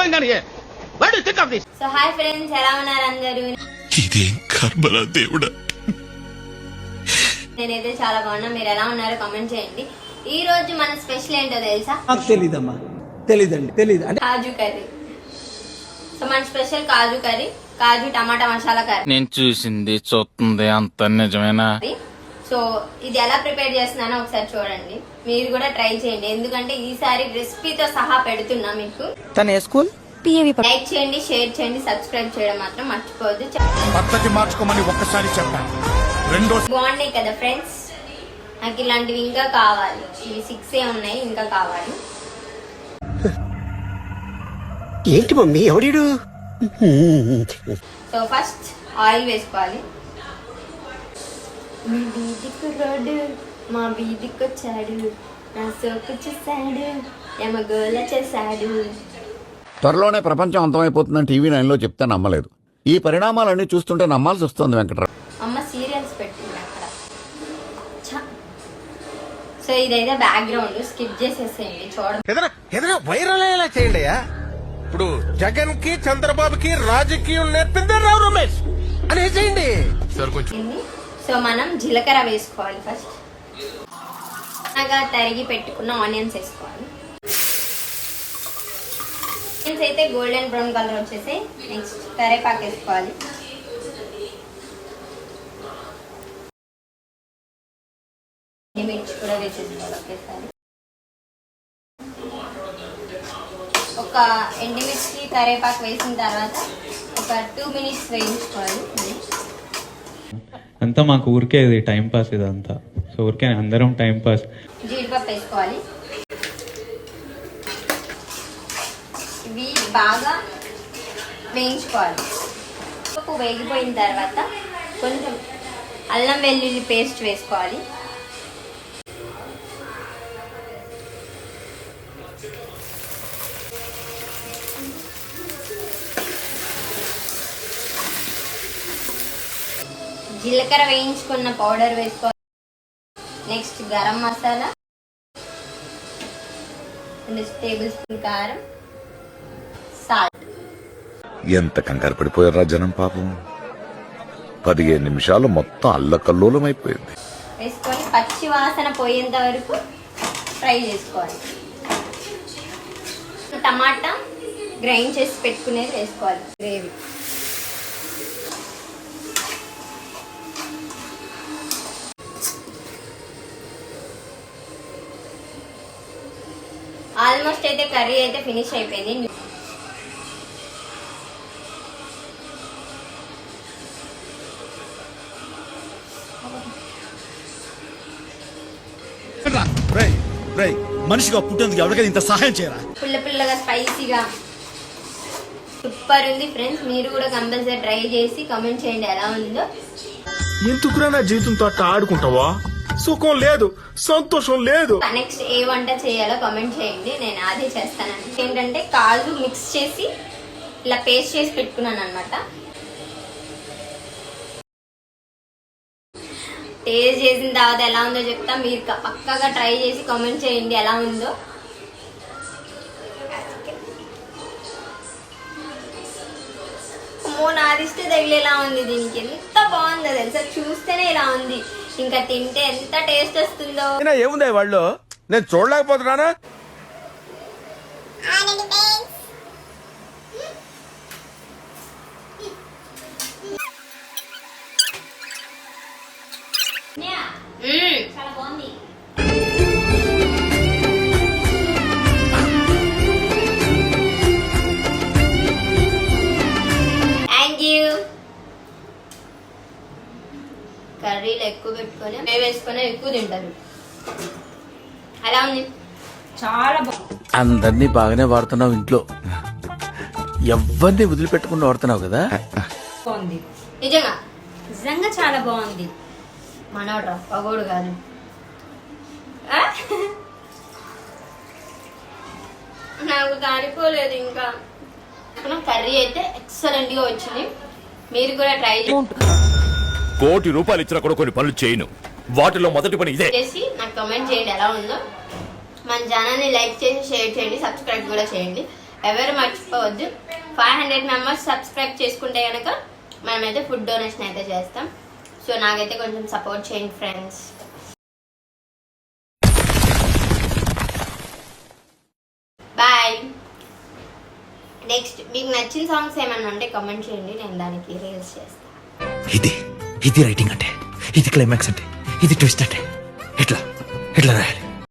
So hi friends, ఎలా ఉన్నారు అందరూ? ఇదేం కర్మరా దేవుడా. నేనైతే చాలా బాగున్నా. మీరు ఎలా ఉన్నారో కామెంట్ చేయండి. ఈ రోజు మన స్పెషల్ ఏంటో తెలుసా? తెలీదమ్మా, తెలీదండి, తెలీదు. కాజు కర్రీ. సో మన స్పెషల్ కాజు కర్రీ, కాజు టమాటా మసాలా కర్రీ. నేను చూసింది చూస్తుంది అంత నిజమేనా? సో ఇది ఎలా ప్రిపేర్ చేస్తున్నానో ఒకసారి చూడండి. మీరు కూడా ట్రై చేయండి, ఎందుకంటే ఈసారి రెసిపీతో సహా పెడుతున్నా మీకు. తన స్కూల్ లైక్ చేయండి, షేర్ చేయండి, సబ్స్క్రైబ్ చేయడం మాత్రం మర్చిపోవద్దు. పద్ధతి మార్చుకోమని ఒక్కసారి చెప్పాను. బాగున్నాయి కదా ఫ్రెండ్స్? నాకు ఇలాంటివి ఇంకా కావాలి. ఇవి 6 ఉన్నాయి, ఇంకా కావాలి. ఏంటి మమ్మీ, ఎవడు? సో ఫస్ట్ ఆయిల్ వేసుకోవాలి. మీ వీధికి రోడ్డు, మా వీధికి వచ్చాడు, నా సోకు చూసాడు, ఎమగోల చేశాడు. త్వరలోనే ప్రపంచం అంతమైపోతుందని టీవీ 9లో చెప్తే నమ్మలేదు. ఈ పరిణామాలన్నీ చూస్తుంటే నమ్మాల్సి వస్తుంది వెంకటరావు. అమ్మ సీరియల్స్ పెట్టింది అక్కడ. సో ఇదైతే బ్యాక్గ్రౌండ్, స్కిప్ చేసేసేయండి. చూడండి, ఏదైనా వైరల్ అయ్యేలా చేయండి. ఇప్పుడు జగన్ కి చంద్రబాబుకి రాజకీయం నేర్పిందే రావు రమేష్ అని చేయండి. సో మనం జీలకర్ర వేసుకోవాలి. ఫస్ట్ బాగా తరిగి పెట్టుకున్న ఆనియన్స్ వేసుకోవాలి. ఆనియన్స్ అయితే గోల్డెన్ బ్రౌన్ కలర్ వచ్చేసి నెక్స్ట్ కరివేపాకు వేసుకోవాలి. మిర్చి కూడా వేసేసుకోవాలి ఒకేసారి. ఒక ఎండుమిర్చి కరివేపాకు వేసిన తర్వాత ఒక 2 minutes వేయించుకోవాలి. అంతా మాకు ఊరికే ఇది టైం పాస్, ఇదంతా. సో ఊరికే అందరం టైం పాస్. జీడిపప్పు వేసుకోవాలి. ఇవి బాగా వేయించుకోవాలి. పప్పు వేగిపోయిన తర్వాత కొంచెం అల్లం వెల్లుల్లి పేస్ట్ వేసుకోవాలి. జీలకర్ర వేయించుకున్న పౌడర్ వేసుకోవాలి. నెక్స్ట్ గరం మసాలా, 2 tablespoons కారం, సాల్ట్. ఎంత కంగారు పడిపోయారా జనం పాపం. 15 నిమిషాలు మొత్తం అల్లకల్లోలం అయిపోయింది. వేసుకొని పచ్చి వాసన పోయేంత వరకు ఫ్రై చేసుకోవాలి. టమాటా గ్రైండ్ చేసి పెట్టుకునేది వేసుకోవాలి. గ్రేవీ ఆల్మోస్ట్ అయితే కర్రీ అయితే ఫినిష్ అయిపోయింది. మనిషిగా పుట్టేందుకు ఎవరికైనా ఇంత సహాయం చేయరా? పుల్లగా స్పైసీగా సూపర్ ఉంది ఫ్రెండ్స్. మీరు కూడా కంపల్సరీ ట్రై చేసి కామెంట్ చేయండి ఎలా ఉందో. ఎందుకురా నా జీవితంతో అట్లా ఆడుకుంటావా? సుఖం లేదు, సంతోషం లేదు. నెక్స్ట్ ఏ వంట చేయాలో కామెంట్ చేయండి, నేను అదే చేస్తానండి. ఏంటంటే కాజు మిక్స్ చేసి ఇలా పేస్ట్ చేసి పెట్టుకున్నాను అనమాట. టేస్ట్ చేసిన తర్వాత ఎలా ఉందో చెప్తా. మీరు పక్కాగా ట్రై చేసి కామెంట్ చేయండి ఎలా ఉందో. నాదిస్తే తగిలేలా ఉంది. దీనికి ఎంత బాగుందో తెలుసా, చూస్తేనే ఇలా ఉంది, ఇంకా తింటే ఎంత టేస్ట్ వస్తుందో. ఏముంది వాళ్ళు, నేను చూడలేకపోతున్నానా? చాలా బాగుంది. కర్రీలు ఎక్కువ పెట్టుకొని వేసుకొని ఎక్కువ తింటారు. అలా ఉంది, చాలా బాగుంది. అందరినీ బాగానే వాడుతున్నావు ఇంట్లో, ఎవరిని వదిలిపెట్టకుండా వాడుతున్నావు కదా. బాగుంది, నిజంగా చాలా బాగుంది. మనోడ్రా, పగోడు కాదు. నాకు కారిపోలేదు ఇంకా. కర్రీ అయితే ఎక్సలెంట్ గా వచ్చింది. మీరు కూడా ట్రై కోటి రూపాయలు ఇచ్చినా కూడా కొన్ని పనులు చేయను. వాటిలో మొదటి పని ఇదే. చేసి నాకు కామెంట్ చేయండి ఎలా ఉందో. మన ఛానల్ ని లైక్ చేసి షేర్ చేయండి, సబ్స్క్రైబ్ కూడా చేయండి. ఎవరు మర్చిపోవద్దు. 500 మెంబర్స్ సబ్స్క్రైబ్ చేసుకుంటే కనుక మనమైతే ఫుడ్ డొనేషన్ అయితే చేస్తాం. సో నాకైతే కొంచెం సపోర్ట్ చేయండి ఫ్రెండ్స్. బాయ్. నెక్స్ట్ మీకు నచ్చిన సాంగ్స్ ఏమైనా ఉంటే కామెంట్ చేయండి, నేను దానికి రీల్స్ చేస్తాను. ఇది రైటింగ్ అంటే, ఇది క్లైమాక్స్ అంటే, ఇది ట్విస్ట్ అంటే ఇట్లా రాయాలి.